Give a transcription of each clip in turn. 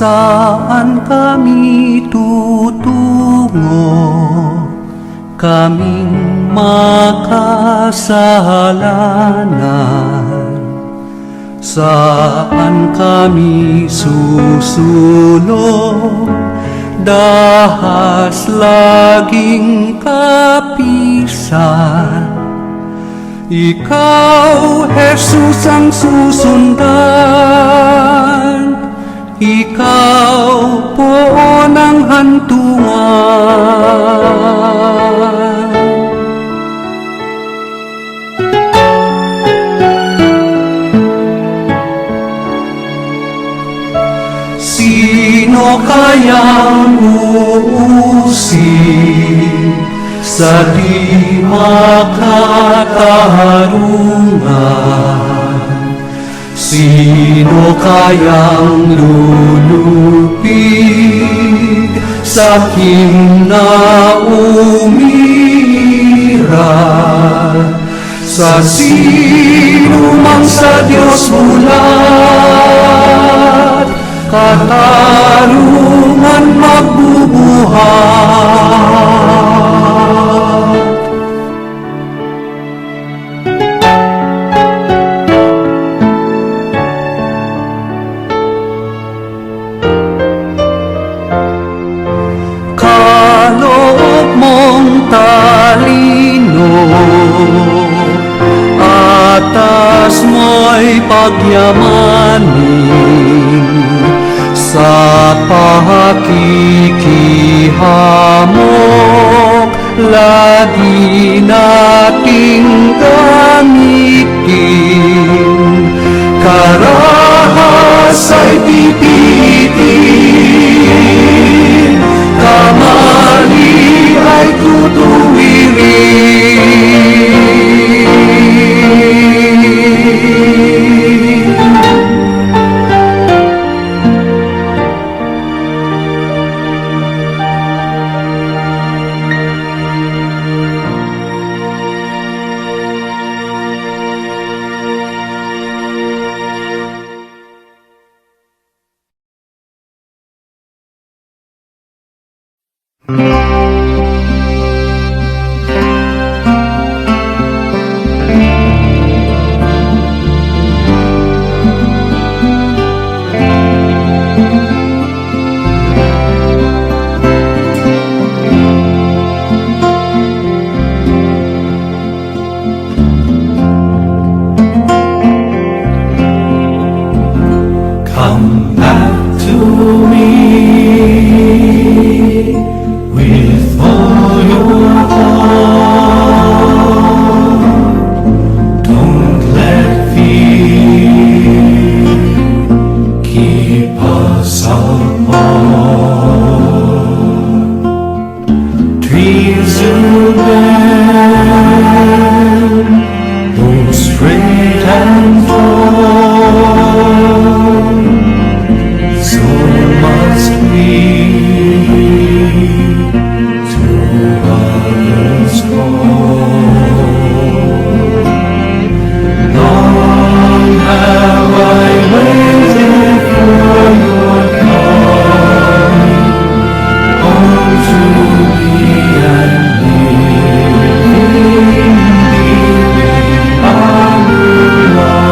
saan kami tutungo, kaming makasalanan. Saan kami susulong, dahas laging kapisan. Ikaw, Jesus, ang susundan, ikaw poon ang hantungan. Sino kayang uusig sa di makatarungan? Sino kayang lulupig sa kinaumiran? Sa sino mang sa Diyos bulat, katarungan magbubuhat. Kaloob mong talino, atas mo'y pagyamanin. Sa pakikihamok, lagi nating gamitin. Karahas ay pipitin, kamali ay tutuwirin. Come back to me with all your heart. Don't let fear keep us apart. Dreams will bend, both straight and tall. So must we to others call. Long have I waited for your coming home to me and living our life.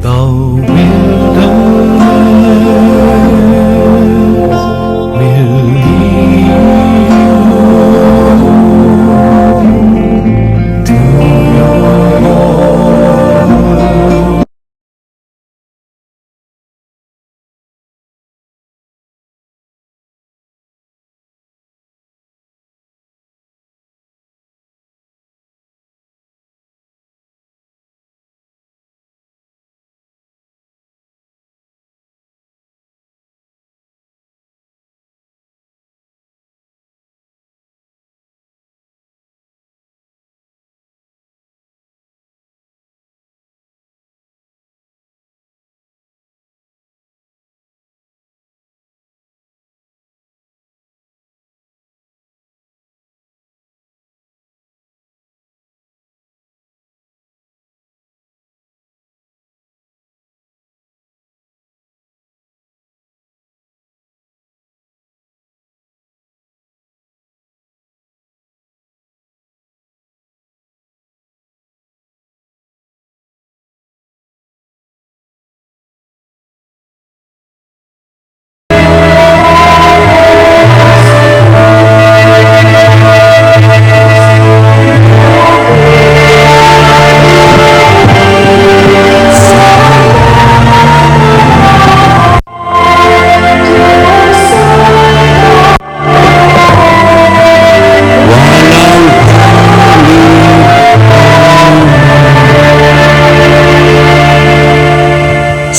The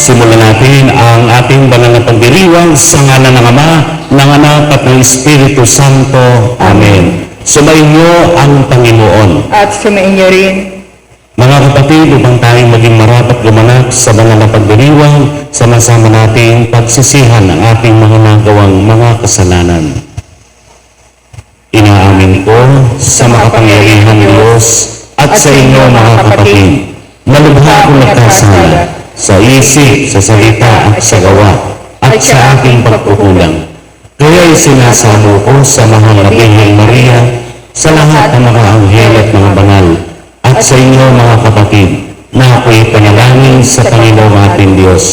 Simulan natin ang ating banal na pagdiriwang sa ngalan ng Ama, ng Anak at ng Espiritu Santo. Amen. Sumainyo ang Panginoon. At sumainyo rin. Mga kapatid, upang tayong maging marapat gumanap sa banal na pagdiriwang, sama-sama nating pagsisihan ang ating mga nagawang mga kasalanan. Inaamin ko sa makapangyarihan ng Diyos at sa inyo mga kapatid, malubha akong nagkasala sa isip, sa salita at sa gawa, at sa aking pagkukulang. Kaya isinasamo ko sa mahal na Birheng Maria, sa lahat ng mga anghel at mga banal, at sa inyo mga kapatid, na ako'y panalangin sa Panginoong ating Diyos.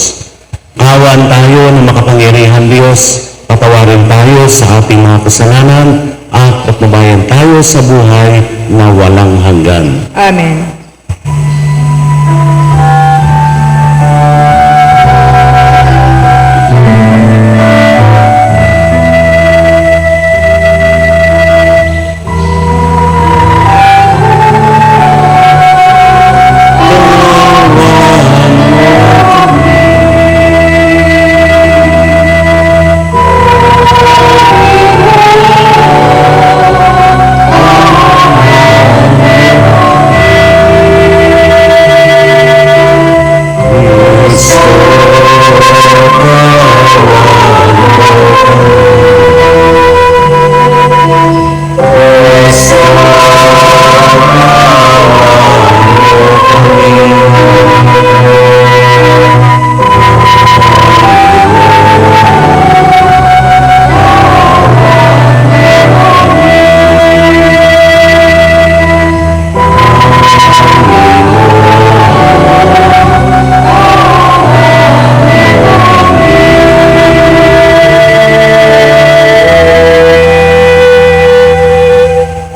Kawan tayo ng makapangyarihan Diyos, patawarin tayo sa ating mga kasalanan, at patnubayan tayo sa buhay na walang hanggan. Amen.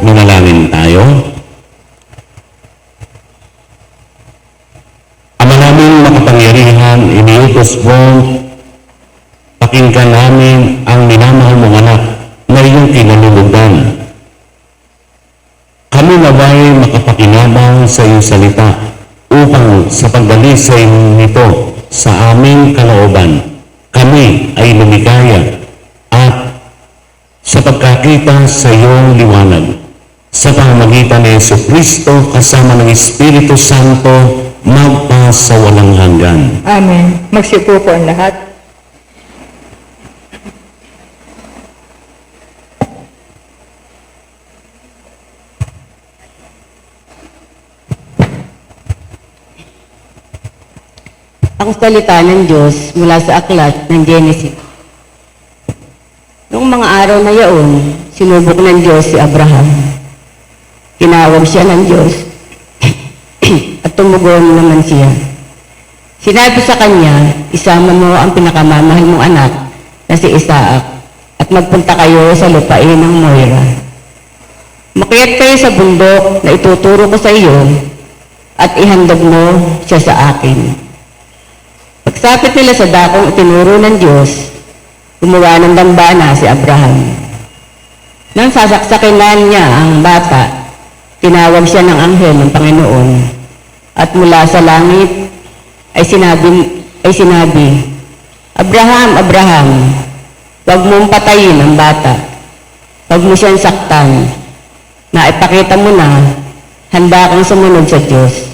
Manalangin tayo. Ama naming makapangyarihan, iniutos mo, pakinggan namin ang minamahal mong anak na iyong kinalulugan. Kami naway makapakinabang sa iyong salita upang sa pagdalisay nito sa aming kalooban, kami ay lumigaya at sa pagkakita sa iyong liwanag. Sa pamamagitan ni Jesucristo kasama ng Espiritu Santo, magpa sa walang hanggan. Amen. Magsiupo po ang lahat. Ang salita ng Diyos mula sa aklat ng Genesis. Noong mga araw na yaon, sinubok ng Diyos si Abraham. Tinawag siya ng Diyos at tumugon naman siya. Sinabi sa kanya, isama mo ang pinakamamahal mong anak na si Isaac at magpunta kayo sa lupain ng Moira. Makiat kayo sa bundok na ituturo ko sa iyo at ihandog mo siya sa akin. Pagsapit nila sa dakong itinuro ng Diyos, gumawa ng dambana si Abraham. Nang sasaksakin na niya ang bata, tinawag siya ng anghel ng Panginoon at mula sa langit ay sinabi, Abraham, Abraham, huwag mong patayin ang bata. Huwag mo siyang saktan. Naipakita mo na handa kang sumunod sa Diyos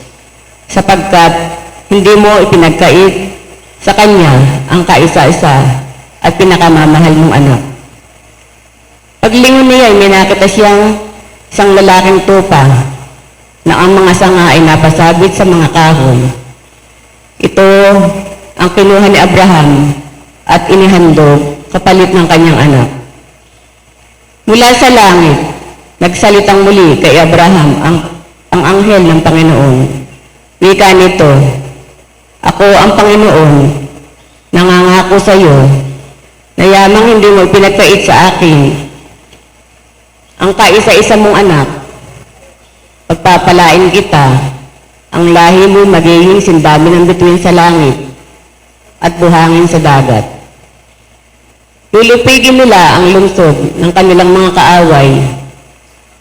sapagkat hindi mo ipinagkait sa Kanya ang kaisa-isa at pinakamamahal mong anak. Paglingon niya, may nakita siyang isang lalaking tupa na ang mga sanga ay napasabit sa mga kahoy. Ito ang kinuha ni Abraham at inihandog kapalit ng kanyang anak. Mula sa langit, nagsalitang muli kay Abraham ang anghel ng Panginoon. Wika nito, ako ang Panginoon, nangangako sa iyo, na yamang hindi mo ipinagkait sa akin ang kaisa-isa mong anak, pagpapalain kita, ang lahi mo magiging sindami ng bituin sa langit at buhangin sa dagat. Lulupigin nila ang lungsod ng kanilang mga kaaway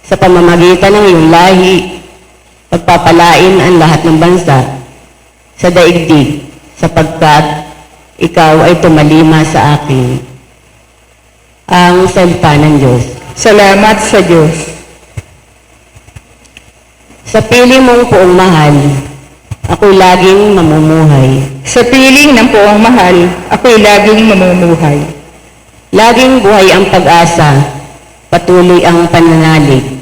sa pamamagitan ng iyong lahi, pagpapalain ang lahat ng bansa sa daigdig sapagkat ikaw ay tumalima sa akin. Ang salita ng Diyos. Salamat sa Diyos. Sa piling mong poong mahal, ako'y laging mamumuhay. Sa piling ng poong mahal, ako'y laging mamumuhay. Laging buhay ang pag-asa, patuloy ang pananalig.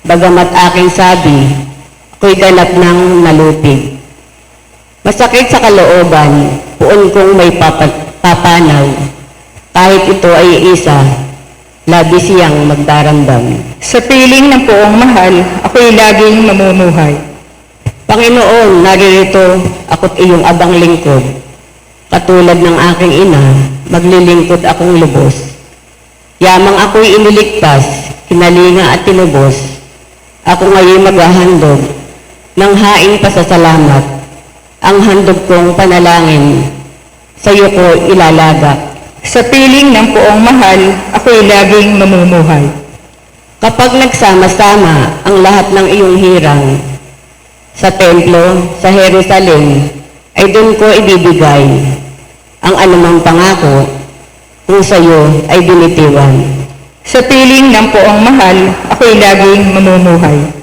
Bagamat aking sabi, ako'y ganap ng nalupig. Masakit sa kalooban, puon kong may papanaw. Kahit ito ay isa, labis siyang magdaramdam. Sa piling ng poong mahal, ako'y laging mamumuhay. Panginoon, naririto ako't iyong abang lingkod. Katulad ng aking ina, maglilingkod akong lubos. Yamang ako'y iniligtas, kinalinga at tinubos. Ako ngayon maghahandog ng haing pasasalamat. Ang handog kong panalangin, sa iyo ko ilalagak. Sa piling ng poong mahal, ako'y laging mamumuhay. Kapag nagsama-sama ang lahat ng iyong hirang, sa templo, sa Jerusalem, ay doon ko ibibigay ang anumang pangako kung sa iyo ay binitiwan. Sa piling ng poong mahal, ako'y laging mamumuhay.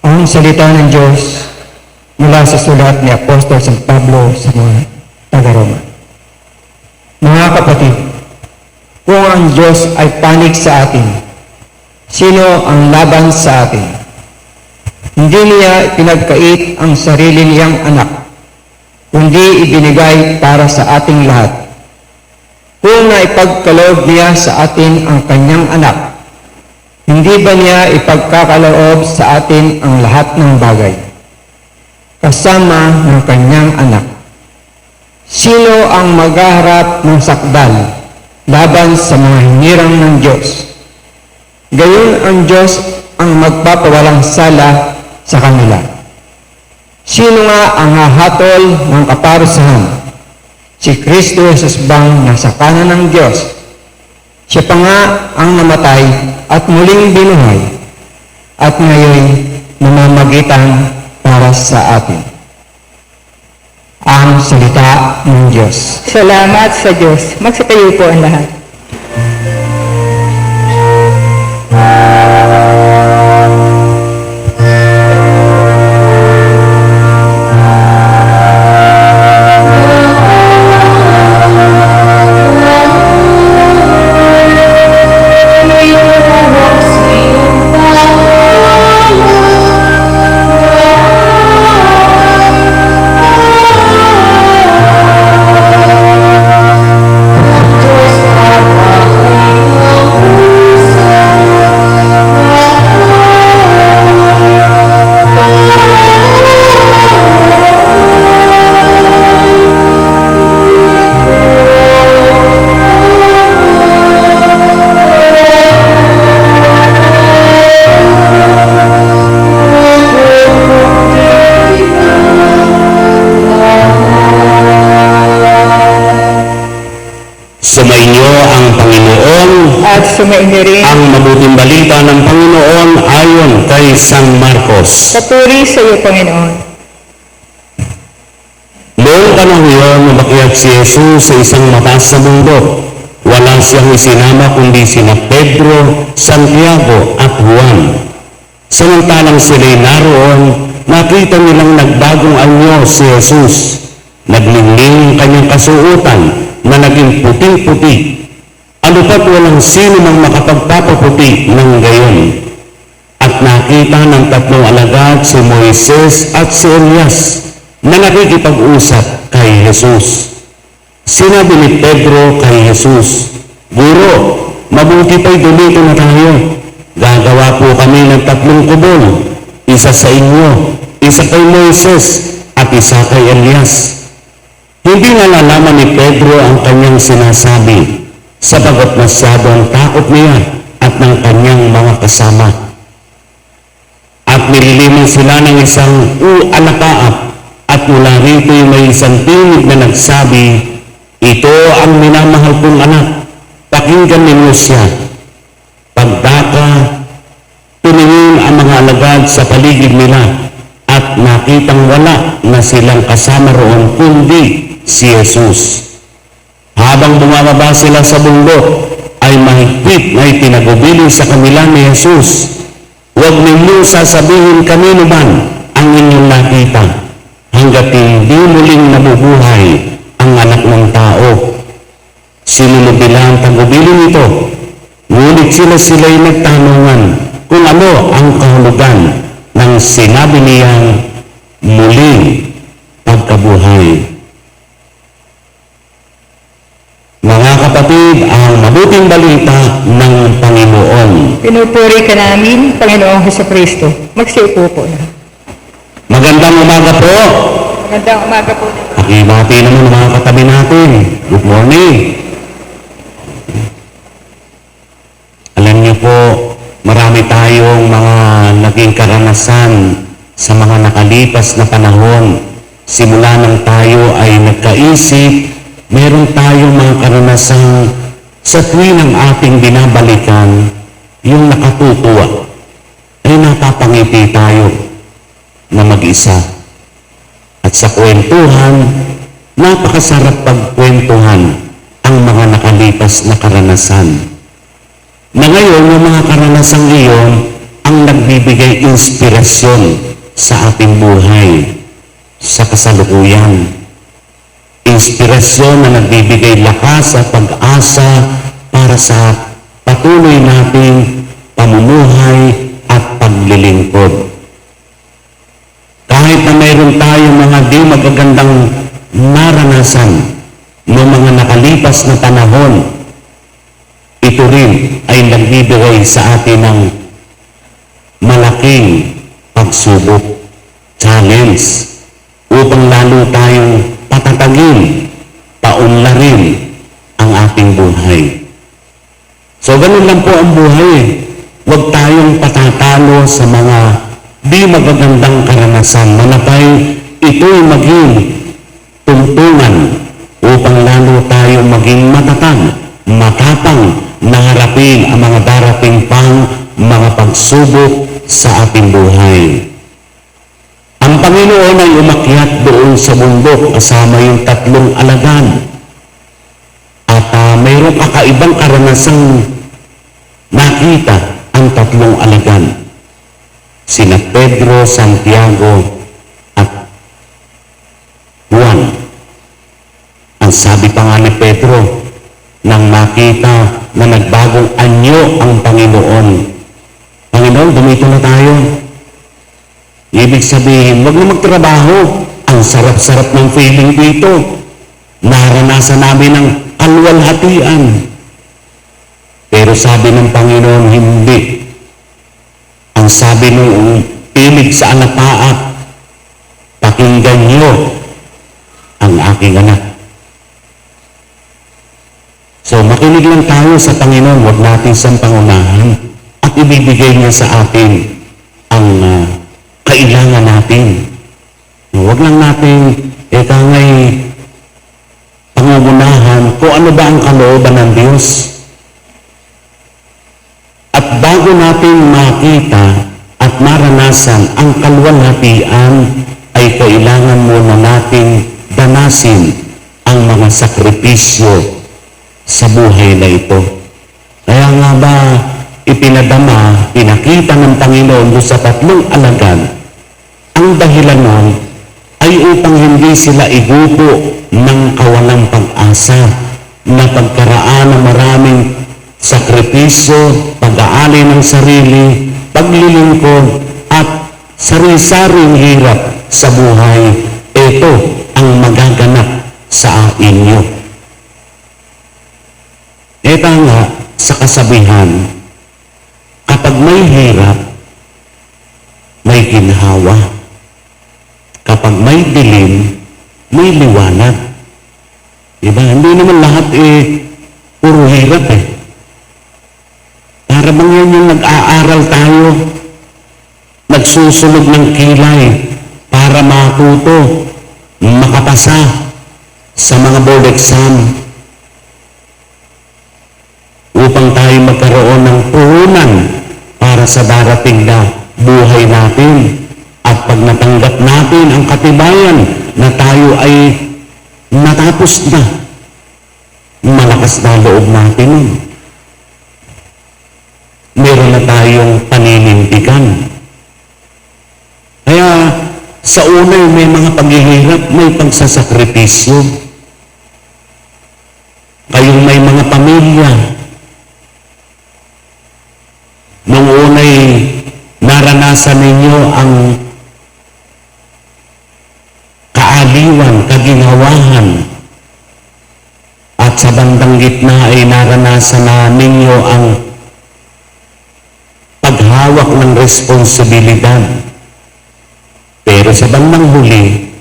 Ang salita ng Diyos mula sa sulat ni Apostol San Pablo sa mga taga-Roma. Mga kapatid, kung ang Diyos ay panig sa atin, sino ang laban sa atin? Hindi niya pinagkait ang sarili niyang anak, kundi ibinigay para sa ating lahat. Kung naipagkaloob niya sa atin ang kanyang anak, hindi ba niya ipagkakaloob sa atin ang lahat ng bagay, kasama ng kanyang anak? Sino ang maghaharap ng sakdal laban sa mga hinirang ng Diyos? Gayon ang Diyos ang magpapawalang sala sa kanila. Sino nga ang hahatol ng kaparusahan? Si Kristo Jesus bang nasa kanan ng Diyos? Siya pa nga ang namatay at muling binuhay at ngayon namamagitan para sa atin. Ang salita ng Diyos. Salamat sa Diyos. Magsitayo po ang lahat. Sumainyo ang Panginoon, At sumainyo rin. ang mabuting balita ng Panginoon ayon kay San Marcos. Papuri sa iyo, Panginoon. Noong panahon yun, umakyat si Jesus sa isang mataas na bundok. Wala siyang isinama kundi sina Pedro, Santiago at Juan. Samantalang sila'y naroon, nakita nilang nagbagong anyo si Jesus. Naglingling ang kanyang kasuotan na naging puting-puti. Ano pat walang sino mang makapagpapaputi ng gayon. At nakita ng tatlong alagad si Moises at si Elias na nakikipag-usap kay Jesus. Sinabi ni Pedro kay Jesus, "Guro, mabuti pa'y dumito na tayo. Gagawa po kami ng 3 kubol, isa sa inyo, isa kay Moises at isa kay Elias." Hindi nalalaman ni Pedro ang kanyang sinasabi, sapagat masyado ang takot niya at ng kanyang mga kasama. At nililiman sila ng isang alakaap, at mula rito may isang tinig na nagsabi, Ito ang minamahal kong anak, pakinggan ninyo siya. Pagdaka, tumingin ang mga alagad sa paligid nila at nakitang wala na silang kasama roon kundi si Jesus. Habang bumababa sila sa bundok, ay mahigpit na ipinagubilin sa kanila ni Jesus. Huwag ninyong sasabihin kanino man ang inyong nakita, hanggat hindi muling nabubuhay ang anak ng tao. Sinunod nila ang tagubilin ito, ngunit sila'y nagtanungan kung ano ang kahulugan ng sinabi niyang muling pagkabuhay. Mga kapatid, ang mabuting balita ng Panginoon. Pinupuri ka namin, Panginoong Hesukristo. Magsiupo po na. Magandang umaga po. Magandang umaga po. Pakibati naman ang mga katabi natin. Good morning. Alam niyo po, marami tayong mga naging karanasan sa mga nakalipas na panahon. Simula nang tayo ay nagkaisip, meron tayong mga karanasan sa tuwing ang ating binabalikan, yung nakatutuwa, ay napapangiti tayo na mag-isa. At sa kwentuhan, napakasarap pagkwentuhan ang mga nakalipas na karanasan. Na ngayon, yung mga karanasang iyon ang nagbibigay inspirasyon sa ating buhay, sa kasalukuyan. Inspirasyon na nagbibigay lakas at pag-asa para sa patuloy nating pamumuhay at paglilingkod. Kahit na mayroon tayong mga di magagandang naranasan ng mga nakalipas na panahon, ito rin ay nagbibigay sa atin ng malaking pagsubok, challenge, upang lalo tayong patatagin, paunlarin ang ating buhay. So, ganun lang po ang buhay. Huwag tayong patatalo sa mga di magagandang karanasan. Manapay ito'y maging tuntunan upang lalo tayong maging matatag, matapang na harapin ang mga darating pang mga pagsubok sa ating buhay. Ang Panginoon ay umakyat doon sa bundok kasama yung 3 alagad. At mayroong kakaibang karanasang nakita ang 3 alagad. Sina Pedro, Santiago, at Juan. Ang sabi pa nga ni Pedro, nang makita na nagbagong anyo ang Panginoon, Panginoon, dumito na tayo. Ibig sabihin, wag na magtrabaho. Ang sarap-sarap ng feeling dito. Naranasan namin ang kalwalhatian. Pero sabi ng Panginoon, hindi. Ang sabi nung pilig sa alapaat, pakinggan niyo ang aking anak. So, makinig lang tayo sa Panginoon. Huwag natin siyang pangunahan. At ibibigay niya sa atin ang kailangan natin. Huwag lang natin ngay pangungunahan kung ano ba ang kalooban ng Diyos. At bago natin makita at maranasan ang kalwalhatian, ay kailangan muna natin danasin ang mga sakripisyo sa buhay na ito. Kaya nga ba ipinadama, pinakita ng Panginoon doon sa 3 alagad, ang dahilan nun ay upang hindi sila igupo ng kawalang pag-asa na pagkaraan ng maraming sakripisyo, pag-aali ng sarili, paglilingkod, at sari-saring hirap sa buhay. Ito ang magaganap sa inyo. Ito nga sa kasabihan, kapag may hirap, may ginhawa. Kapag may dilim, may liwanag. Diba? Hindi naman lahat puro hirap Para bang yan yung nag-aaral tayo, nagsusunog ng kilay para matuto, makapasa sa mga board exam upang tayo magkaroon ng puhunan para sa darating na buhay natin. At pag natanggap natin ang katibayan na tayo ay natapos na, malakas na loob natin nun. Meron na tayong paninindigan. Kaya sa una may mga paghihirap, may pagsasakripisyo. Kayong may mga pamilya. Nung una'y naranasan ninyo ang kaaliwan, kaginhawahan, at sa bandang gitna ay naranasan na ninyo ang paghawak ng responsibilidad. Pero sa bandang huli,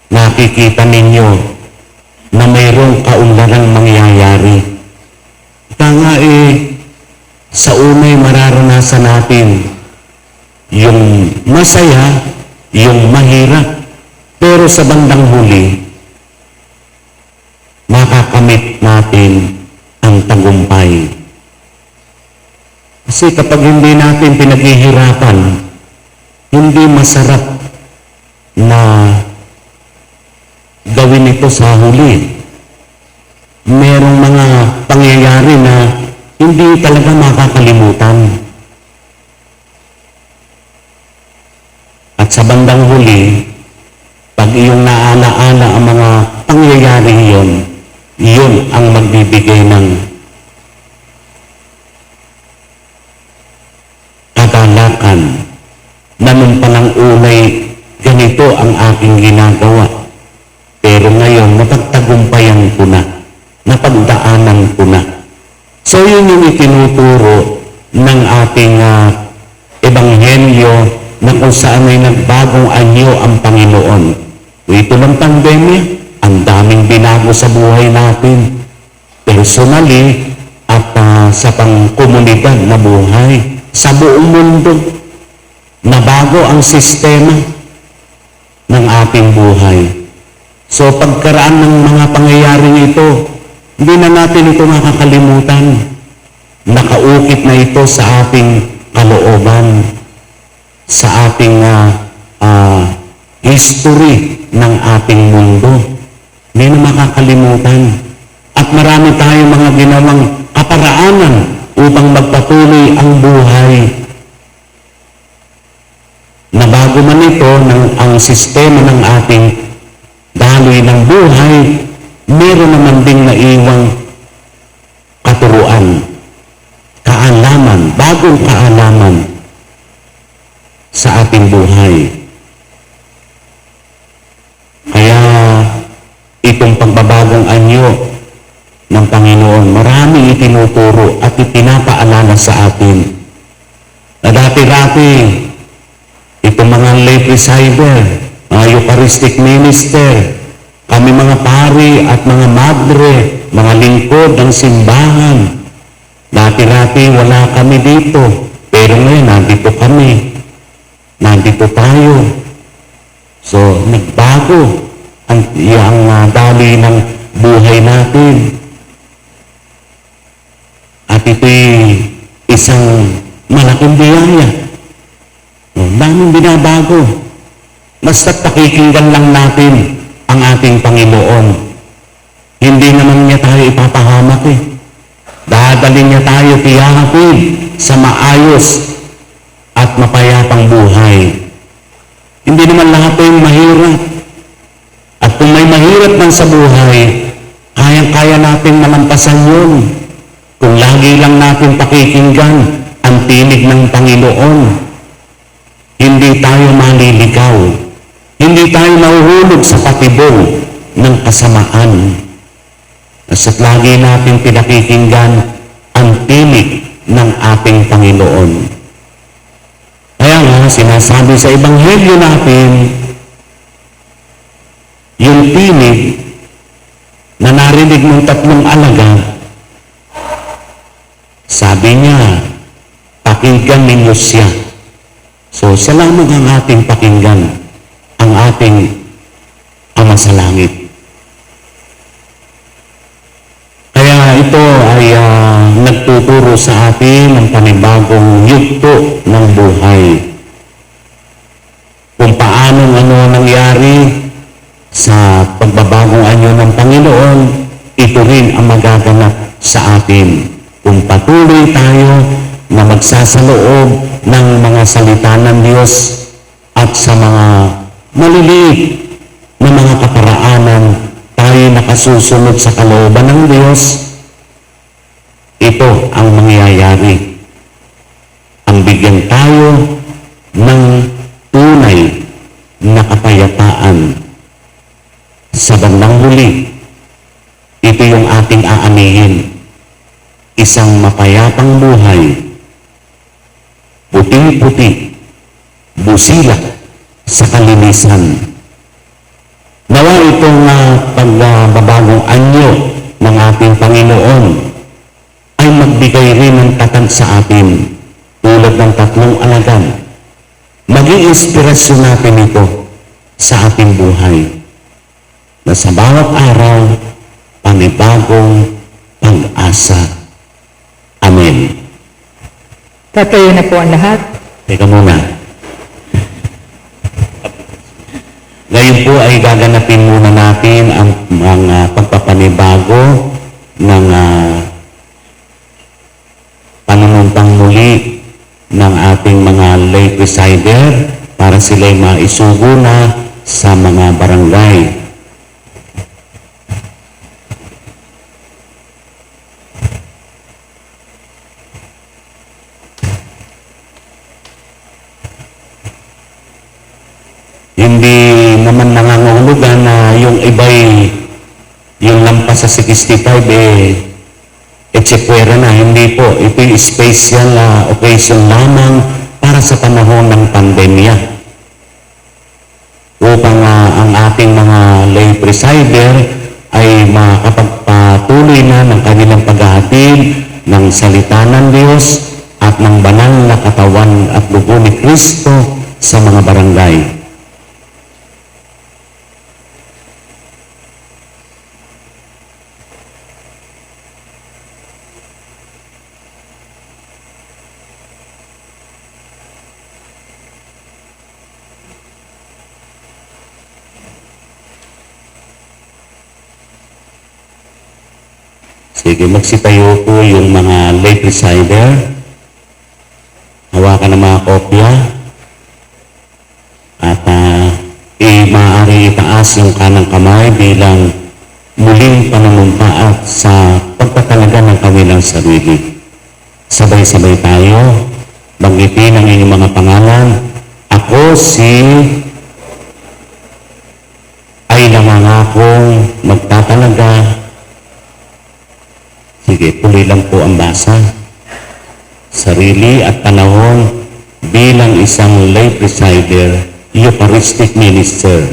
nakikita ninyo na mayroong kaunlarang mangyayari. Kaya sa unay mararanasan natin yung masaya, yung mahirap. Pero sa bandang huli, makakamit natin ang tagumpay. Kasi kapag hindi natin pinaghihirapan, hindi masarap na gawin ito sa huli. Merong mga pangyayari na hindi talaga makakalimutan. At sa bandang huli, pag iyong naala-ala ang mga pangyayari yun ang magbibigay ng kagalakan na nung palang unay ganito ang aking ginagawa. Pero ngayon, napagtagumpayan ko na, napagdaanan ko na. So yun yung itinuturo ng ating ebanghelyo na kung saan ay nagbagong anyo ang Panginoon. Ito ng pandemya, ang daming binago sa buhay natin. Personally at sa pangkomunidad na buhay. Sa buong mundo, nabago ang sistema ng ating buhay. So pagkaraan ng mga pangyayaring ito, hindi na natin ito makakalimutan. Nakaukit na ito sa ating kalooban, sa ating history ng ating mundo. Hindi na makakalimutan. At marami tayong mga ginawang kaparaanan upang magpatuloy ang buhay. Nabago man ito ang sistema ng ating daloy ng buhay, meron naman ding naiwang katuruan, kaalaman, bagong kaalaman sa ating buhay. Kaya itong pagbabagong anyo ng Panginoon, maraming itinuturo at ipinapaalala sa atin na dati-dati itong mga lay presider, mga Eucharistic minister, kami mga pari at mga madre, mga lingkod ng simbahan, dati-dati wala kami dito, pero ngayon nandito kami, nandito tayo. So nagbago ang daloy ng buhay natin. At ito'y isang malaking biyaya. Daming binabago. Basta't pakikinggan lang natin ang ating Panginoon. Hindi naman niya tayo ipapahamak Dadalhin niya tayo tiyakapin sa maayos at mapayapang buhay. Hindi naman lahat ay mahirap. At kung may mahirap man sa buhay, kayang-kaya natin malampasan yun. Kung lagi lang natin pakikinggan ang tinig ng Panginoon, hindi tayo maliligaw. Hindi tayo mahuhulog sa patibong ng kasamaan. At lagi natin pinakikinggan ang tinig ng ating Panginoon. Kaya nga, sinasabi sa Ebanghelyo natin, yung tinig na narinig ng tatlong alagad, sabi niya, pakinggan ninyo siya. So, siya lamang ang ating pakinggan, ang ating Ama sa Langit. nagtuturo sa atin ng panibagong yugto ng buhay. Kung paanong ano nangyari sa pagbabagong anyo ng Panginoon, ito rin ang magaganap sa atin. Kung patuloy tayo na magsasaloob ng mga salita ng Diyos at sa mga maliliit na mga kaparaanan, tayo nakasusunod sa kalooban ng Diyos, ito ang mangyayari. Ang bigyan tayo ng tunay na kapayapaan. Sa bandang huli, ito yung ating aanihin. Isang mapayapang buhay, puting-puti, busilak sa kalinisan. Nawa itong pagbabagong anyo ng ating Panginoon ay magbigay rin ng tatag sa atin tulad ng 3 alagad. Maging inspirasyon natin ito sa ating buhay na sa bawat araw, panibagong pag-asa. Amen. Tatayo na po ang lahat. Teka muna. Ngayon po ay gaganapin muna natin ang mga pagpapanibago ng panunumpang muli ng ating mga lay presider para sila'y maisugo na sa mga barangay. Hindi naman nangangahulugan na yung iba'y yung lampas sa 65 etsekwera na. Hindi po. Ito yung special occasion lamang para sa panahon ng pandemya. Upang ang ating mga lay presider ay makapagpatuloy na ng kanilang paghahatid ng salita ng Diyos at ng banal na katawan at dugo ni Kristo sa mga barangay. Sige, magsitayo po yung mga lay presider. Hawakan ng mga kopya. At maaari itaas yung kanang kamay bilang muling panunumpa sa pagtatalaga ng kanilang sarili. Sabay-sabay tayo. Banggitin ang inyong mga pangalan. Ako ay nangangakong magtatalaga. Sige, tuloy lang po ang basa. Sarili at panahon bilang isang lay presider, Eucharistic minister,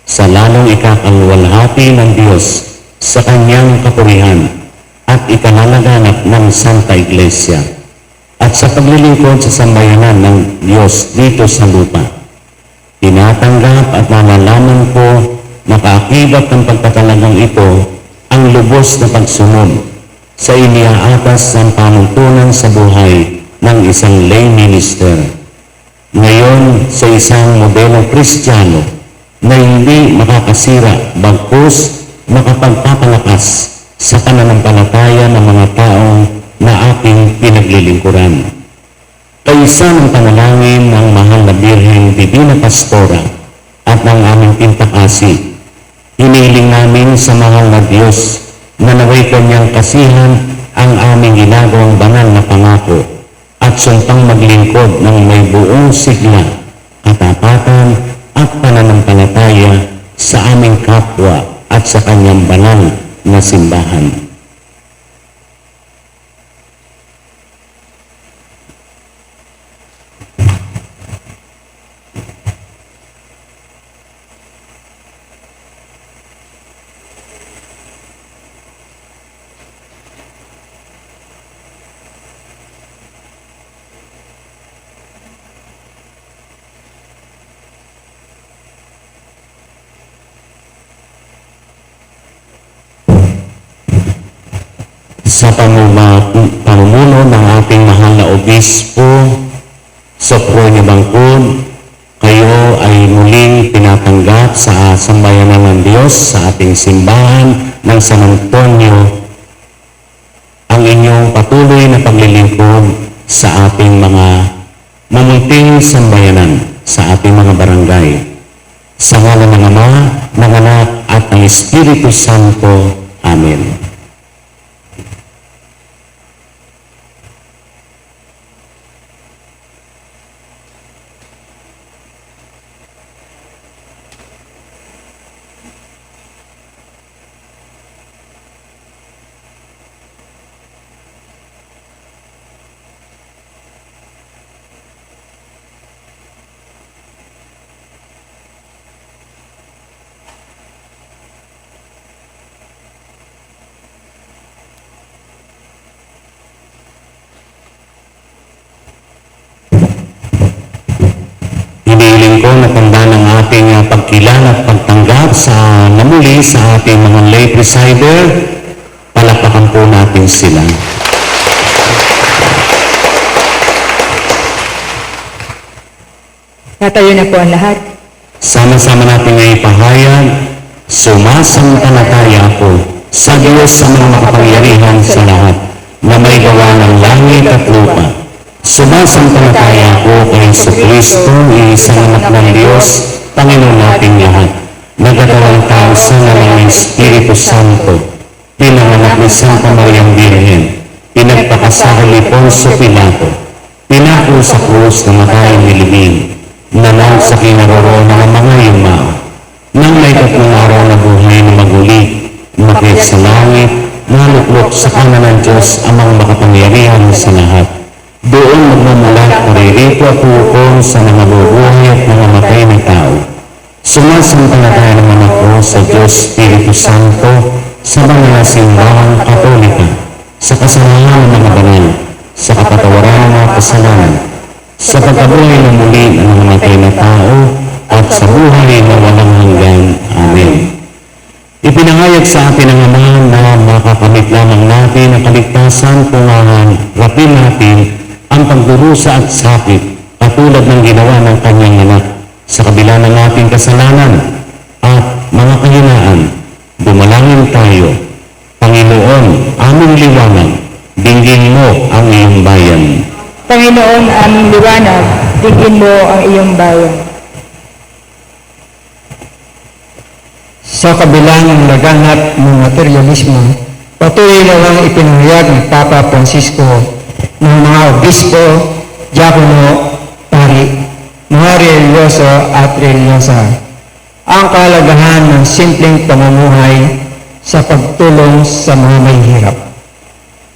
sa lalong ikakalwalhati ng Diyos sa kanyang kapurihan at ikalalaganap ng Santa Iglesia at sa paglilingkod sa sambayanan ng Diyos dito sa lupa. Tinatanggap at nalalaman ko na kaakibat ng pagtatalagang ito ang lubos na pagsunod sa iniaatas ng panuntunan sa buhay ng isang lay minister. Ngayon, sa isang modelong Kristiyano na hindi makakasira bagkus makapagpapalakas sa pananampalataya ng mga taong na ating pinaglilingkuran. Kaisa ng panalangin ng mahal na Birheng Divina Pastora at ng aming Pintakasi, hiniling namin sa mahal na Diyos na naway kanyang kasihan ang aming ginagawang banal na pangako at sumpang maglingkod ng may buong sigla, katapatan at pananampalataya sa aming kapwa at sa kanyang banal na simbahan. Sa ng ating mahal na obispo, Sopronio Bangkod, kayo ay muling tinatanggap sa sambayanan ng Diyos sa ating simbahan ng San Antonio, ang inyong patuloy na paglilingkod sa ating mga mamunting sambayanan, sa ating mga barangay. Sa ngalan ng Ama, ng Anak, at ng Espiritu Santo. Amen. Hinihiling ko na tanda ng ating pagkilala at pagtanggap sa namuli sa ating mga lay presider. Palakpakan po natin sila. Natayo na po ang lahat. Sama-sama natin ngayong pahayag, sumasampalataya ako sa Diyos sa mga makapangyarihan sa lahat, na may gawa ng langit at lupa. Sumasampalataya ako kay Jesucristo, isang anak ng Diyos, Panginoon nating lahat, nagkatawang tao sa ng Espiritu Santo, pinanganak ni Santa Mariang Birhen, pinagpakasakal ni Poncio Pilato, pinako sa krus na matay nilibing, nanang sa kinaroroonan ng mga yumao, nang may tatlong araw na buhay na maguli, umakyat sa langit, naluklok sa kanan ng Diyos ang mga makapangyarihan sa lahat. Doon magmamula paririto at hukom sa mga bubuhay at mga matay na tao. Sumasampalataya naman ako sa Diyos Espiritu Santo, sa banal na simbahang Katolika, sa kasalanan ng mga banal, sa kapatawaran ng mga kasalanan, sa pagkabuhay ng muli ng mga matay na tao, at sa buhay na walang hanggan. Amen. Ipinangayag sa atin ng Ama na makakamit lamang natin ang kaligtasan kung harapin natin ang pagdurusa at sakit katulad ng ginawa ng kanyang anak. Sa kabila ng ating kasalanan at mga kahinaan, dumalangin tayo. Panginoon, aming liwanag, dinggin mo ang iyong bayan. Panginoon, aming liwanag, tingin mo ang iyong bayan. Sa kabila ng laganap ng materialismo, patuloy na lang ipinahayag ng Papa Francisco ng mga obispo, diakono, pari, mga religyoso at religyosa ang kahalagahan ng simpleng pamumuhay sa pagtulong sa mga may hirap.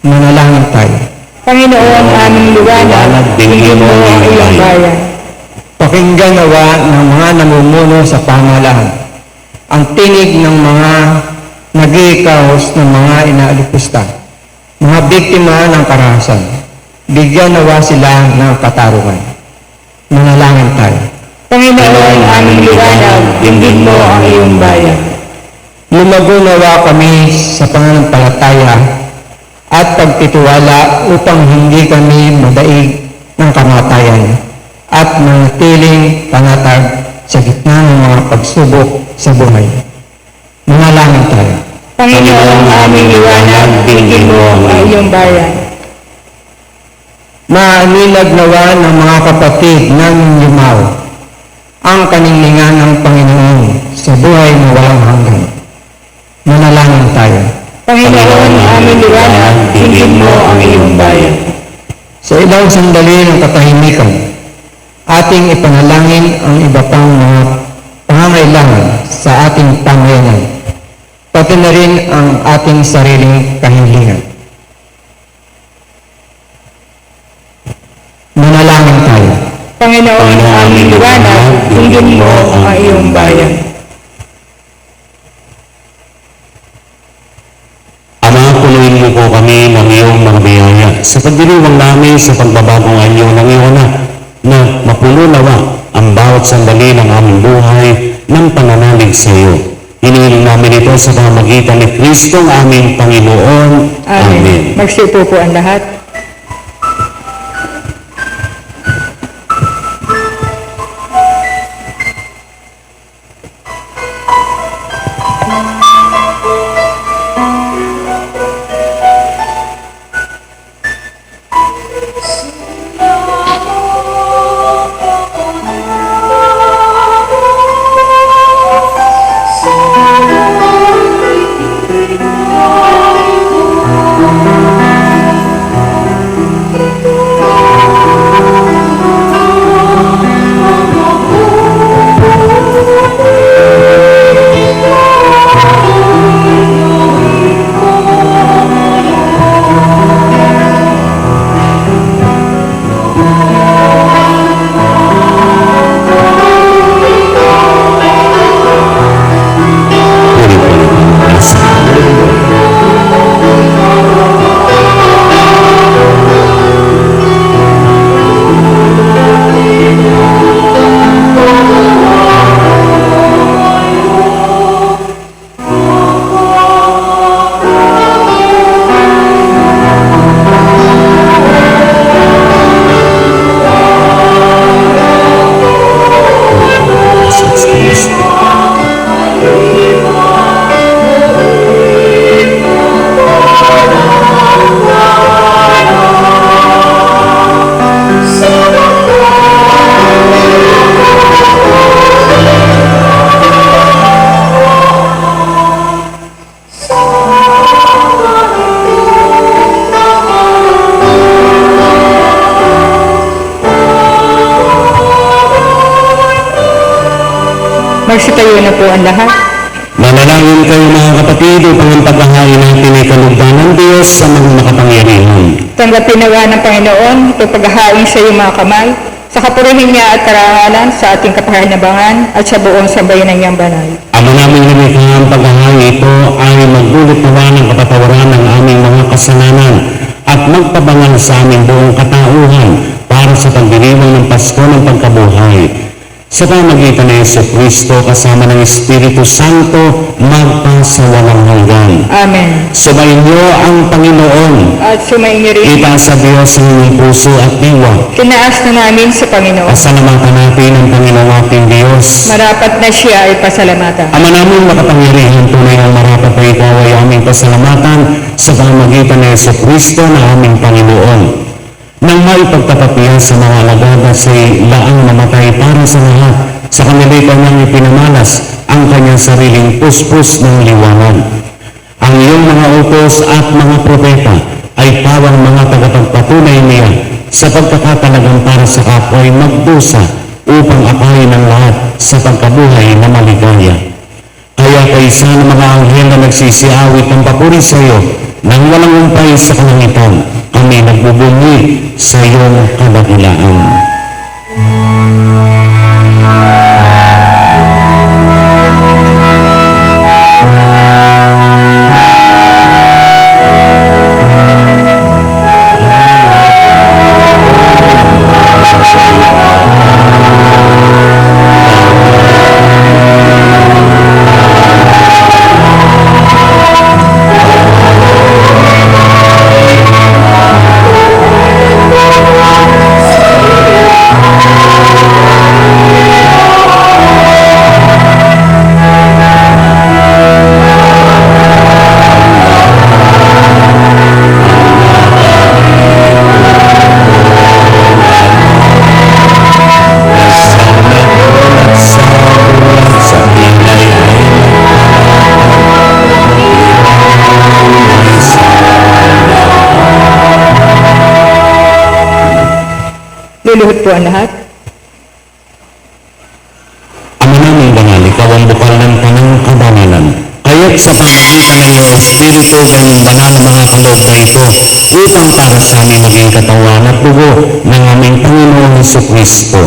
Manalangin tayo. Panginoon, aming liwanag, tingin mo ang iyong bayan. Pakinggan nawa ng mga namumuno sa pamahalaan ang tinig ng mga nag-iikaos ng mga inaalipusta, mga biktima ng karahasan. Bigyan nawa sila ng katarungan. Manalangin tayo. Panginoon, aming liwanag, tingin mo ang iyong bayan. Lumago nawa kami sa pananampalataya at pagtitiwala upang hindi kami madaig ng kamatayan at manatiling panatag sa gitna ng mga pagsubok sa buhay. Manalangin tayo. Panginoon, aming liwanag, tingin mo ang iyong bayan. Maaninag nawa ng mga kapatid ng Yumao ang kaninglingan ng Panginoon sa buhay na walang hanggan. Manalangin tayo. Panginoon, aming liwanag, tingin mo ang iyong bayan. Sa ilang sandali ng katahimikan, ating ipanalangin ang iba pang mga pangangailangan sa ating pangyayanan, pati na rin ang ating sariling kahilingan. Manalangin tayo. Panginoon, aming liwanag, tingin mo ang iyong bayan. Ama, punuin mo po kami ng iyong mga biyaya sa pagdiriwang namin sa pagbabagong anyo ng iyong anak, na mapuno nawa ang bawat sandali ng aming buhay ng pananalig sa iyo. Hinihiling namin ito sa pamamagitan ni Kristo ang aming Panginoon. Amen. Magsiupo po ang lahat. Magsitayo na po ang lahat. Manalangin kayo mga kapatid upang ang paghahain natin ay kalugdan ng Diyos sa mga makapangyarihan. Tanggapin nawa ng Panginoon itong paghahain sa iyong mga kamay, sa kapurihan niya at karangalan sa ating kapahanabangan at sa buong sambayan ng iyang banal. Ama namin lumikha, ang paghahain ito ay magdulot nawa ng kapatawaran ng aming mga kasalanan at magpabangal sa aming buong katauhan para sa pagdiriwang ng Pasko ng pagkabuhay. Sa pamagitan ng Jesucristo kasama ng Espiritu Santo, magpasawalang hanggan. Amen. Sumayin niyo ang Panginoon. At sumayin niyo rin. Itaas sa Diyos ang inyong puso at diwa. Tinaas na namin sa Panginoon. Pasalamatan natin ang Panginoong ating Diyos. Marapat na siya ay pasalamatan. Ama namin makapangyarihan, tunay ang marapat na ikaw ay aming pasalamatan sa pamagitan ng Jesucristo na aming Panginoon. Nang maipagtapat niya sa mga alagad at sa laang namatay para sa lahat, sa kanila nang ipinamalas ang kanyang sariling puspos ng liwanag. Ang iyong mga utos at mga propeta ay parang mga tagapagpatunay niya sa pagkakatalagang para sa kapwa ay magdusa upang akayin ng lahat sa pagkabuhay na maligaya. Kaya kaisa ng mga anghel na nagsisiawit ng papuri sa iyo nang walang umpay sa kalangitan, kami nagbubunyi sa iyong kadakilaan. Luluhod po ang lahat. Ama namin banal, ikaw ang bukal ng tanang kabanalan. Kaya't sa pamagitan ng iyong Espiritu, ganyang banal mga kaloob na ito, upang para sa amin maging katawan at dugo ng aming Panginoong Jesucristo.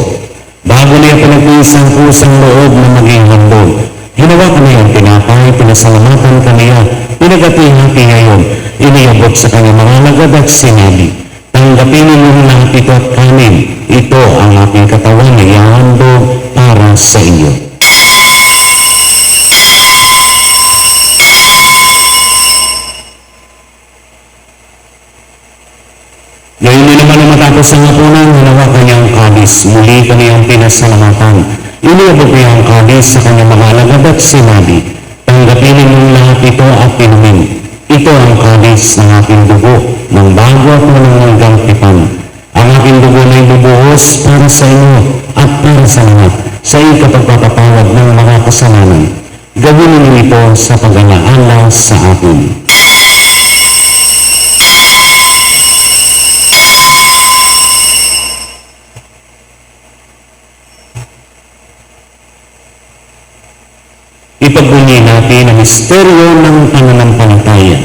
Bago niya pinag-iisang kusang loob na maging handog, ginawa ka na yung tinapay, pinasalamatan ka niya, pinagati-hati ngayon, iniabot sa kanyang mga alagad at sinabi, tanggapin ninyo lahat ito at kanin. Ito ang aking katawan na ihahandog para sa iyo. Ngayon din naman ang matapos ang hapunan, hinawakan niya ang kalis. Muli kaniyang pinasalamatan. Iniabot niya ang kalis sa kanyang mga alagad at sinabi, tanggapin ninyo lahat ito at inumin. Ito ang kalis ng aking dugo, ng bago at manananggang tipan. Ang aking dugo na ibubuhos para sa inyo at para sa lahat, sa ikapagpapatawad ng mga kasalanan. Gawin ninyo ito sa pag-alaala sa atin. Ipagbunyi natin ang misteryo ng pananampalataya.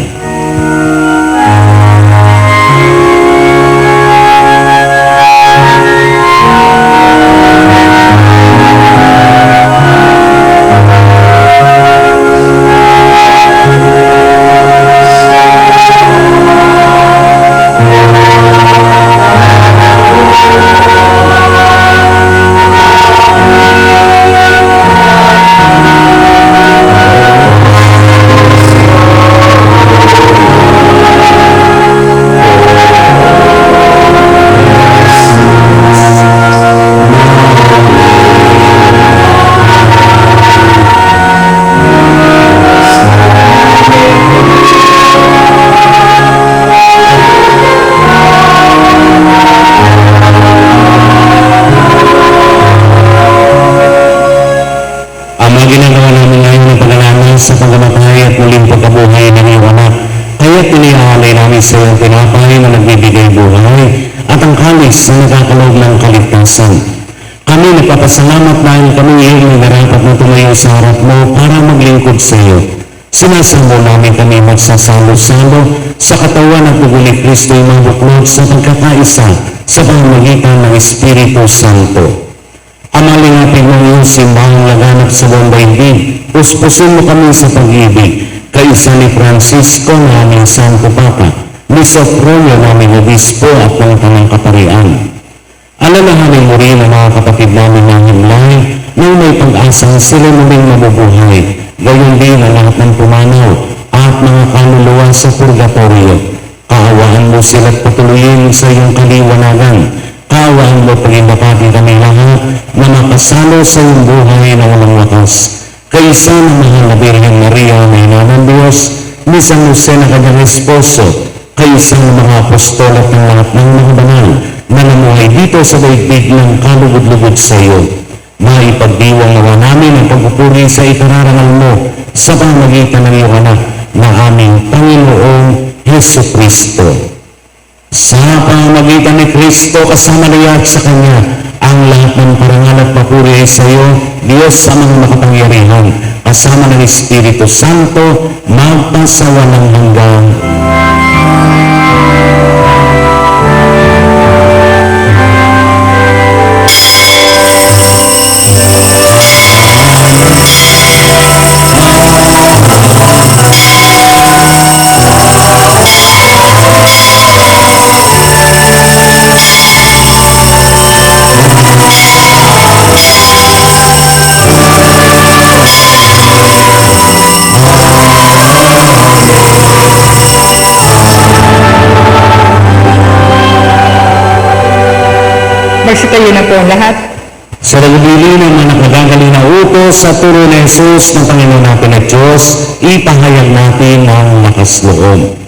Ginagawa namin ngayon ng pag-alaman sa pagkamatay at muling pagkabuhay ng iyong anak. Kaya't inihalay namin sa iyong tinapay na nagbibigay buhay at ang kalis na nagkakaloob ng kaligtasan. Kami nagpapasalamat dahil kami ngayon ay narapat na tumayo sa harap mo para maglingkod sa iyo. Sinasamo namin kami magsasalo-salo sa katawan at dugo ni Kristo yung mabuklod sa pagkakaisa sa pamamagitan ng Espiritu Santo. Amalingapin mo iyong simbahang laganap sa buong daigdig. Puspusin mo kami sa pag-ibig. Kaisa ni Francisco na aming Santo Papa, ni Sofronio naming Obispo at ng Tanang Kaparian. Alalahanin mo rin ang mga kapatid namin ng himlay nang may pag-asang sila muling mabubuhay. Gayon din ang lahat ng pumanaw at mga kaluluwa sa purgatorio. Kaawaan mo sila't patuloyin sa iyong kaliwanagan. Kaawaan mo pag-indapati kami lahat na makasalo sa iyong buhay na walang wakas. Kaisa ng mahal na Birhen Maria na ina ng Diyos, ni San Jose na kanyang esposo, kaisa ng mga apostol at ng lahat ng mga banal na namuhay dito sa daigdig ng kalugod-lugod sa iyo. Maipagdiwang nawa namin ang pagpupuri sa ikararangal mo sa pamamagitan ng iyong anak na aming Panginoong Heso Kristo. Sa pamamagitan ni Kristo kasama niya at sa Kanya, ang lahat ng parangal at papuri ay sa iyo, Diyos amang makapangyarihan, kasama ng Espiritu Santo, magpasawalang hanggan. Magsitayo na po ang lahat. Sa nagbili ng mga nakagaling na utos sa turo ni Jesus ng Panginoon natin at Diyos, ipahayag natin ang lakas loob.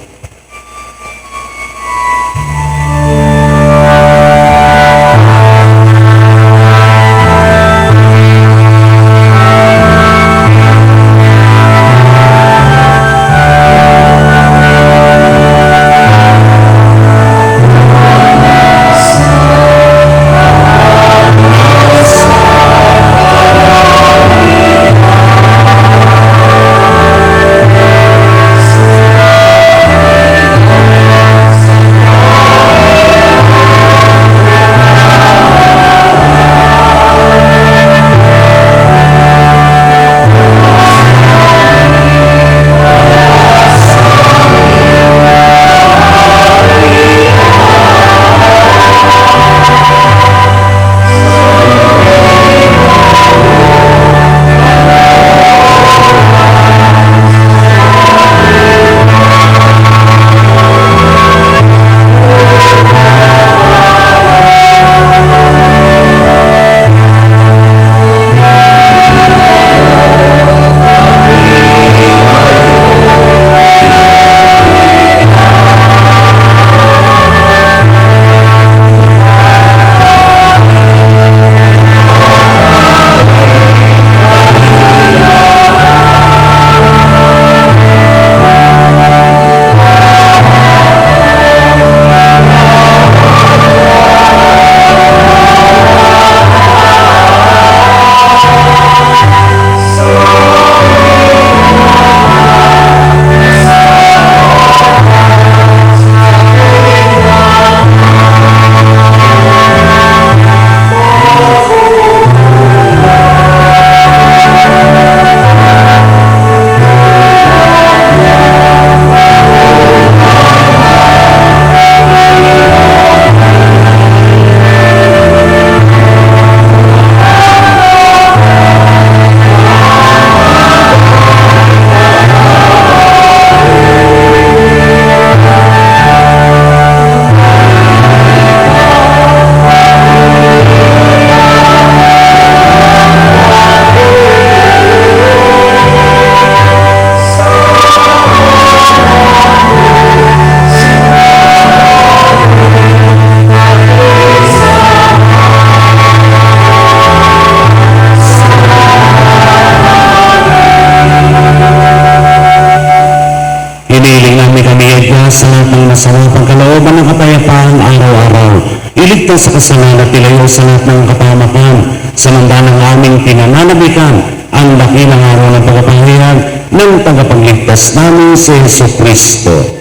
Bumiyay ka sa lahat ng masama pagkalooban ng kapayapaan araw-araw. Iligtas sa kasalanan at ilayo sa lahat ng kapahamakan. Samantalang aming pinananabikan ang dakilang araw ng pagpapahayag ng tagapagligtas namin si Hesus Kristo.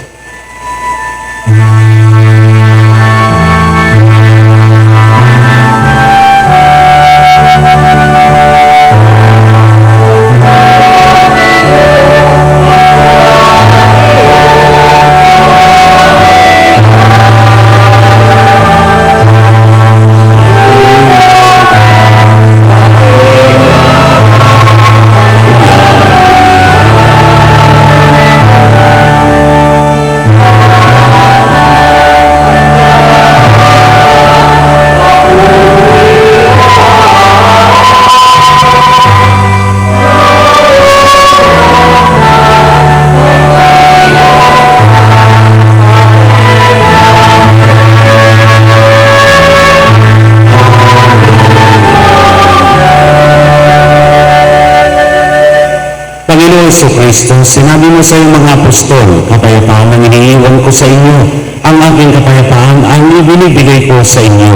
Panginoon Kristo, sinabi mo sa iyong mga apostol, kapayapaan ang iniiwan ko sa inyo. Ang aking kapayapaan ang ibinibigay ko sa inyo.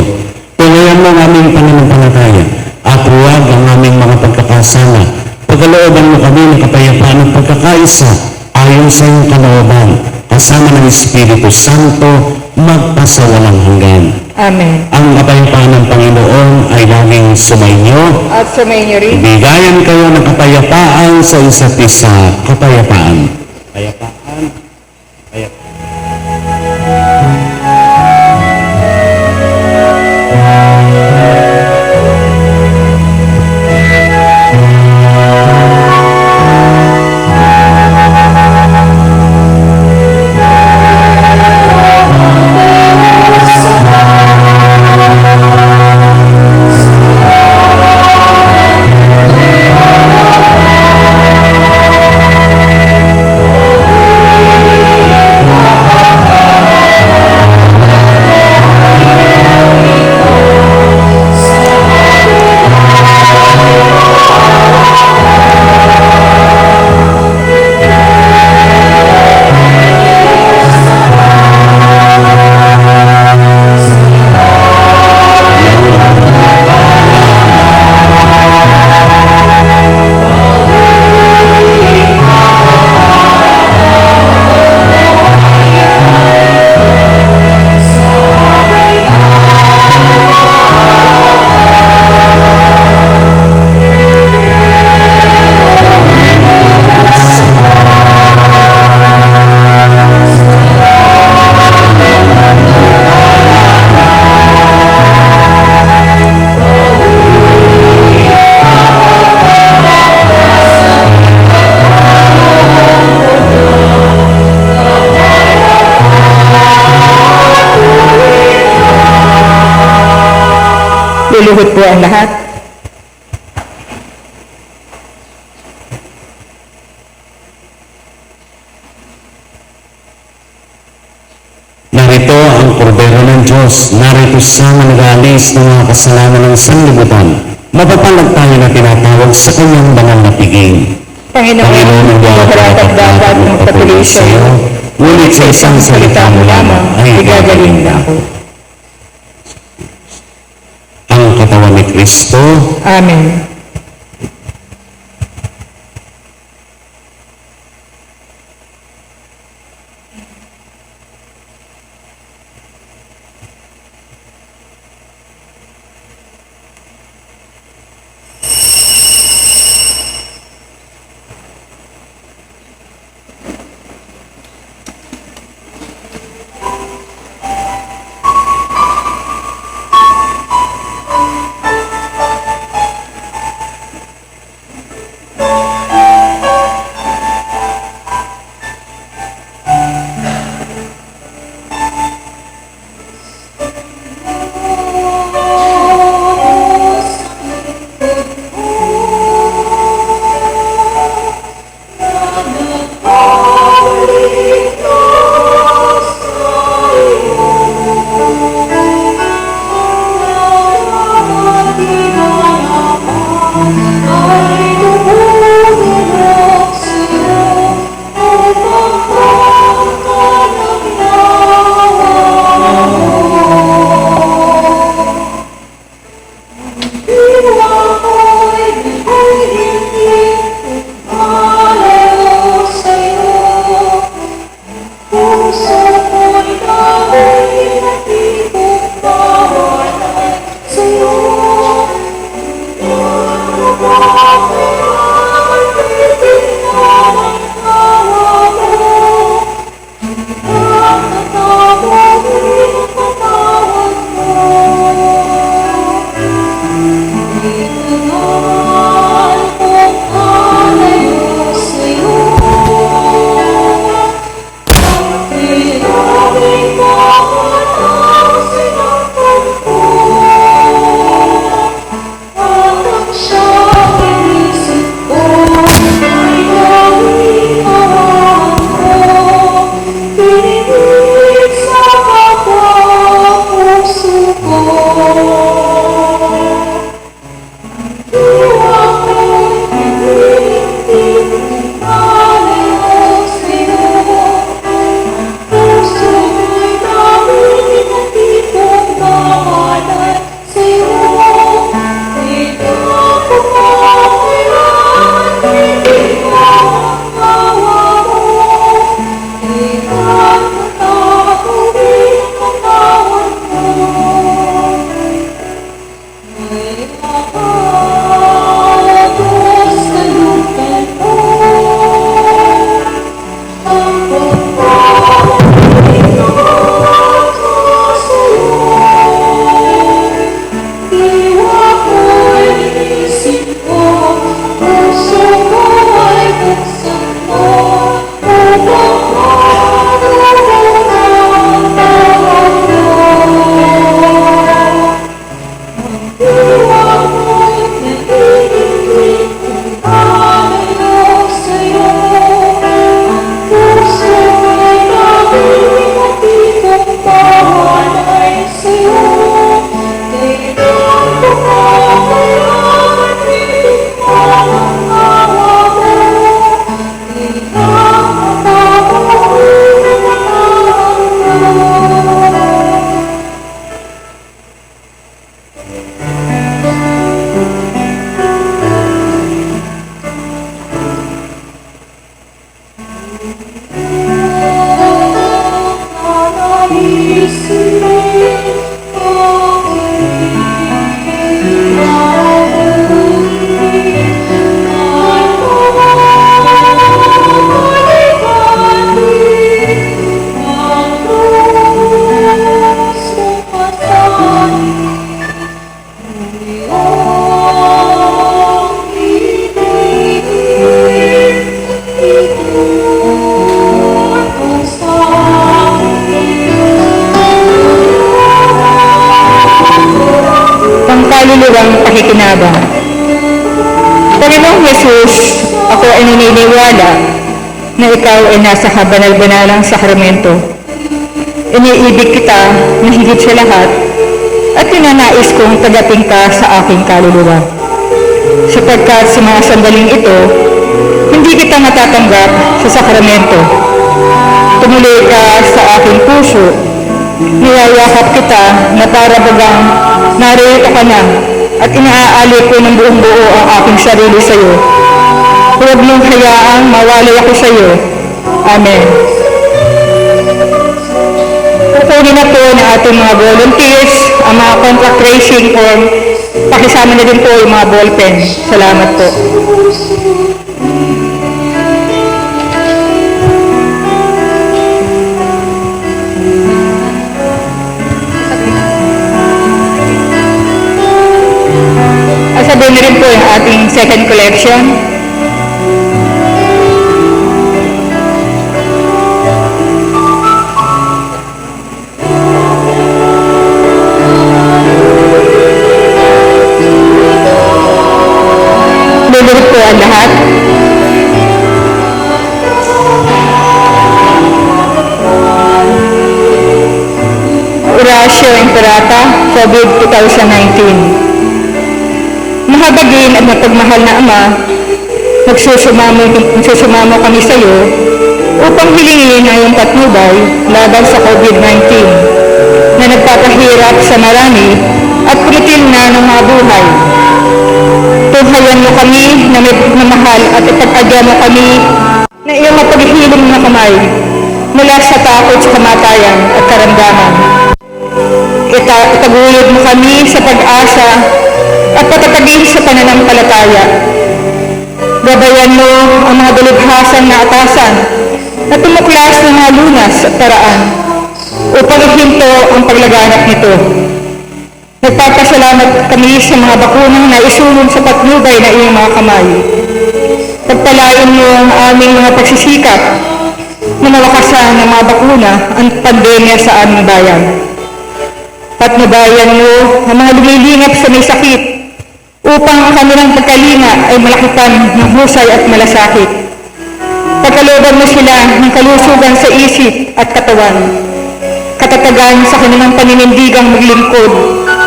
Tulayan mo ang aming pananampalataya at huwag ang aming mga pagkakasala. Pagkalooban mo kami ng kapayapaan at pagkakaisa ayon sa iyong kalooban, kasama ng Espiritu Santo, magpasawalang hanggan. Amen. Ang kapayapaan ng Panginoon ay laging sumainyo. At sumayin niyo rin. Bigayan kayo ng kapayapaan sa isa't isa. Kapayapaan. Kapayapaan. Kapayapaan. Luluhod po ang lahat. Narito ang kordero ng Diyos. Narito siya na nag-aalis ng mga kasalanan ng sanlibutan. Mapapalag tayo na tinatawag sa kanyang banal na piging. Panginoon, ang karapat dapat magpatuloy sa iyo. Ngunit sa isang salita mo lamang ay igagaling na ako. ang katawan ni Kristo. Amen. Pangkaluluwang pakikinabang. Panginoong Yesus, ako ay naniniwala na ikaw ay nasa kabanal-banalang sakramento. Iniibig kita na higit sa lahat at tinanais kong tagapin ka sa aking kaluluwa. Sapagkat sa mga sandaling ito, hindi kita matatanggap sa sakramento. Tumuloy ka sa aking puso, niyayakap kita na para bagang narito ka na at inaaali ko ng buong buo ang aking sarili sa iyo. Huwag mong hayaang mawalay ako sa iyo. Amen. Kukunin na po ng ating mga volunteers ang mga contract tracing form. Pakisama na din po yung mga ballpen. Salamat po. Sabihin na rin po yung ating second collection. Lulurot po ang lahat. Horacio Imperata, COVID 2019. Mahabagin at mapagmahal na Ama, magsusumamo kami sa iyo upang hilingin ang iyong patnubay laban sa COVID-19 na nagpapahirap sa marami at punitil na ng mga buhay. Tunghayan mo kami na may pagmamahal at ipag-adya mo kami na iyong mapaghihiling na kamay mula sa takot sa kamatayan at karamdaman. Itaguyod mo kami sa pag-asa at patatagin sa pananampalataya. Gabayan mo ang mga dalubhasang na atasan na tumuklas ng mga lunas at paraan upang ihinto ang paglaganap nito. Nagpapasalamat kami sa mga bakunang na isulong sa patnubay na iyong mga kamay. Pagpalain mo ang aming mga pagsisikap na mawakasan ng mga bakuna ang pandemya sa aming bayan. Patnubayan mo ang mga lumilingap sa may sakit upang ang kanilang pagkalinga ay malakitan ng husay at malasakit. Pagkalooban mo sila ng kalusugan sa isip at katawan, katatagan sa kanilang paninindigang maglingkod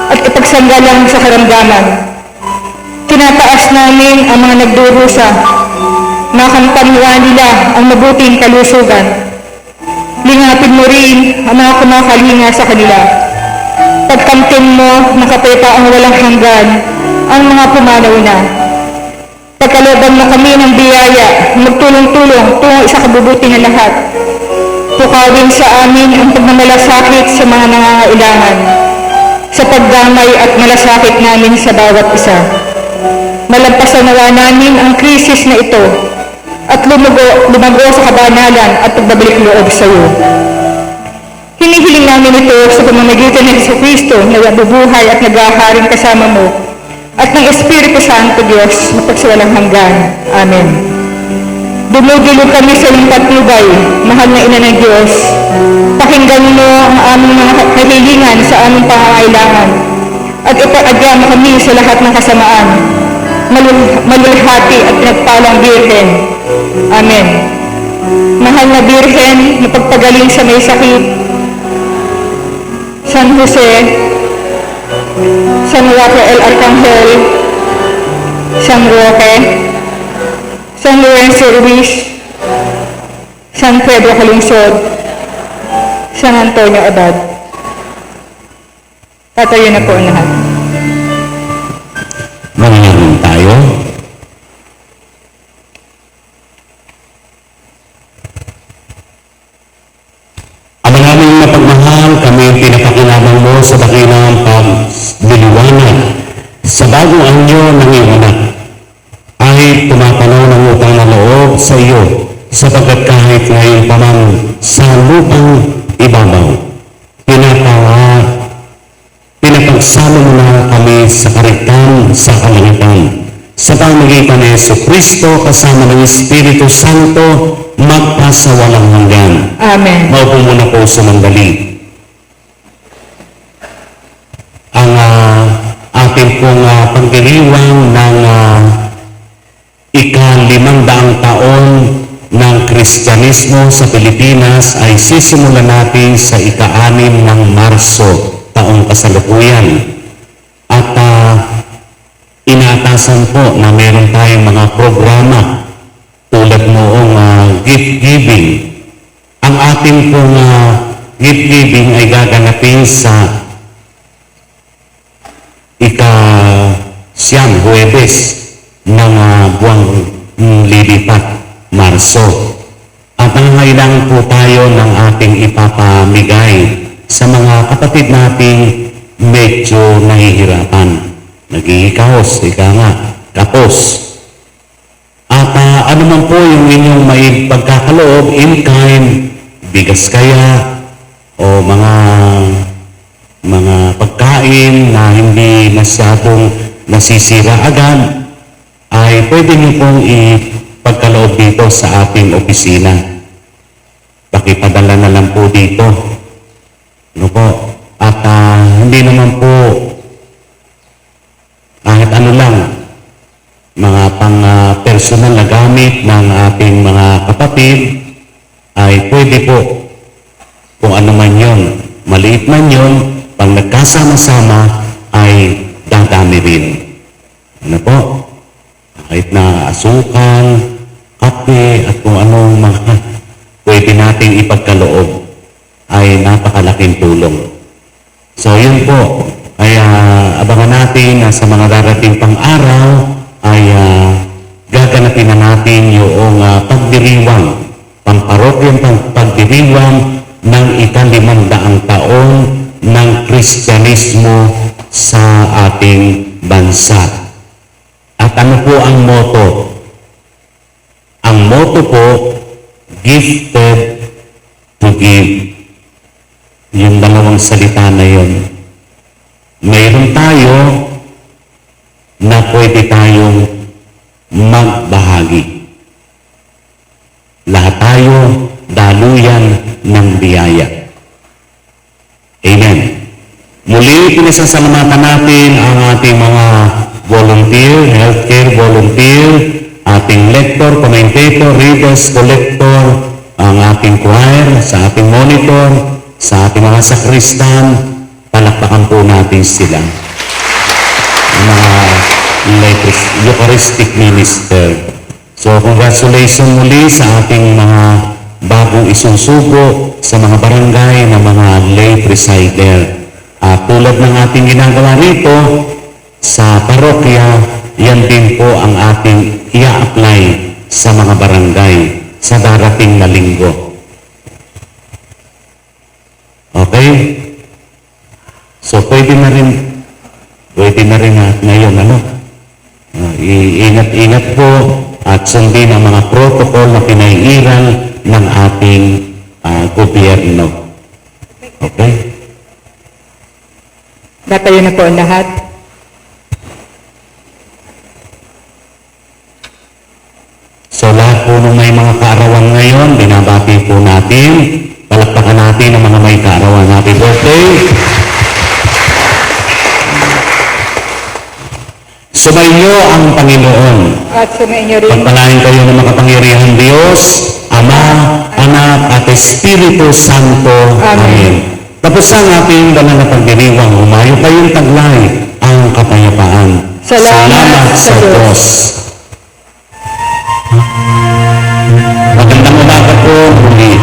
at ipagsanggalang sa karamdaman. Tinataas namin ang mga nagdurusa, makamtanwa nila ang mabuting kalusugan. Lingapin mo rin ang mga kumakalinga sa kanila. Pagkamtin mo ng kapayapaan walang hanggan ang mga pumanaw na. Pagkalooban mo kami ng biyaya, magtulong-tulong tungo sa kabubuti ng lahat. Pukawin sa amin ang pagmamalasakit sa mga nangangailangan, sa pagdamay at malasakit namin sa bawat isa. Malampasan nawa namin ang krisis na ito at lumago sa kabanalan at pagbabalik loob sa iyo. Hinihiling namin ito sa pamamagitan ng Jesucristo na nabubuhay at nag-aaharing kasama mo at ng Espiritu Santo Diyos mapagsawalang hanggan. Amen. Dumudulog kami sa iyong patnubay, mahal na Ina ng Diyos. Pakinggan mo ang aming mga kahilingan sa aming pangangailangan at ipaadya mo kami sa lahat ng kasamaan. Malulhati at pinagpalang Birhen. Amen. Mahal na Birhen, na pagpagaling sa may sakit, San Jose, San Rafael Arcangel, San Roque, San Lorenzo Ruiz, San Pedro Calungsod, San Antonio Abad. Tatayo na po ang lahat. Manalangin tayo. Ama naming mapagmahal, kami pinapakinabang mo sa dakilang pagliliwanag sa bagong anyo ng iyong anak ay tumapanaw ng utang na loob sa iyo sapagkat kahit ngayon pa man sa lupang ibabaw, pinapagsama mo na kami sa karitan sa kalangitan. Sa pamagitan ni Jesucristo kasama ng Espiritu Santo, magpasawalang hanggan. Amen. Maupo muna po sumandali. Ang ating pong pagdiriwang ng ika-500 taon ng Kristyanismo sa Pilipinas ay sisimulan natin sa ika-6 ng Marso taong kasalukuyan. At inatasan po na meron tayong mga programa tulad noong gift giving. Ang ating pong gift giving ay gaganapin sa ika-9 Huwebes ng buwang lilipat, Marso. At nangangailangan po tayo ng ating ipapamigay sa mga kapatid nating medyo nahihirapan. Nagigikaos, ika nga, kapos. At ano man po yung inyong may pagkakaloob, in kind, bigas kaya, o mga pagkain na hindi masyadong nasisira agad, ay pwede niyo pong ipagkaloob dito sa ating opisina. Pakipadala na lang po dito. Ano po? At hindi naman po kahit ano lang, mga pang-personal na gamit ng ating mga kapatid, ay pwede po kung ano man yun. Maliit man yun, pag nagkasama-sama, ay dadami rin. Ano po? Kahit na asukal, kape, at kung anong mga pwede nating ipagkaloob, ay napakalaking tulong. So yun po. Kaya abangan natin na sa mga darating pang araw ay gaganapin na natin yung pagdiriwang, pamparokyang pagdiriwang ng ika-500 taon ng Kristyanismo sa ating bansa. At ano po ang motto? Ang motto po, gifted to give. Yung dalawang salita na yun. Mayroon tayo na pwede tayong magbahagi. Lahat tayo, dalo tuluyan ng biyaya. Amen. Muli, pinasasalamatan natin ang ating mga volunteer, healthcare volunteer, ating lector, commentator, readers, collector, ang ating choir, sa ating monitor, sa ating mga sakristan. Palakpakan po natin sila. Ang mga Eucharistic minister. So, congratulations muli sa ating mga bagong isusugo sa mga barangay na mga lay presider. Tulad ng ating ginagawa rito sa parokya, yan din po ang ating i-apply sa mga barangay sa darating na linggo. Okay? So, pwede na rin ngayon, iingat-ingat po at sundin ang mga protocol na pinaiiral ng ating gobyerno. Okay? Tatayo na po ang lahat. So lahat po nung may mga kaarawan ngayon, binabati po natin. Palakpakan natin ang mga may kaarawan. Happy birthday! Sumainyo ang Panginoon. At sumainyo rin. Pagpalain kayo ng makapangyarihang Diyos, Ama, Anak, at Espiritu Santo. Amen. Tapos ang ating banal na pagdiriwang, humayo kayong taglay ang kapayapaan. Salamat sa Diyos. Magandang umaga po muli.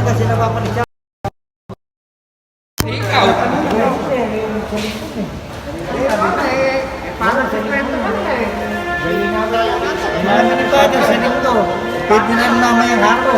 kasi napapalit siya. Paano sa kwento ka eh? Marami pa din sa nito. Pwede na naman yung hako.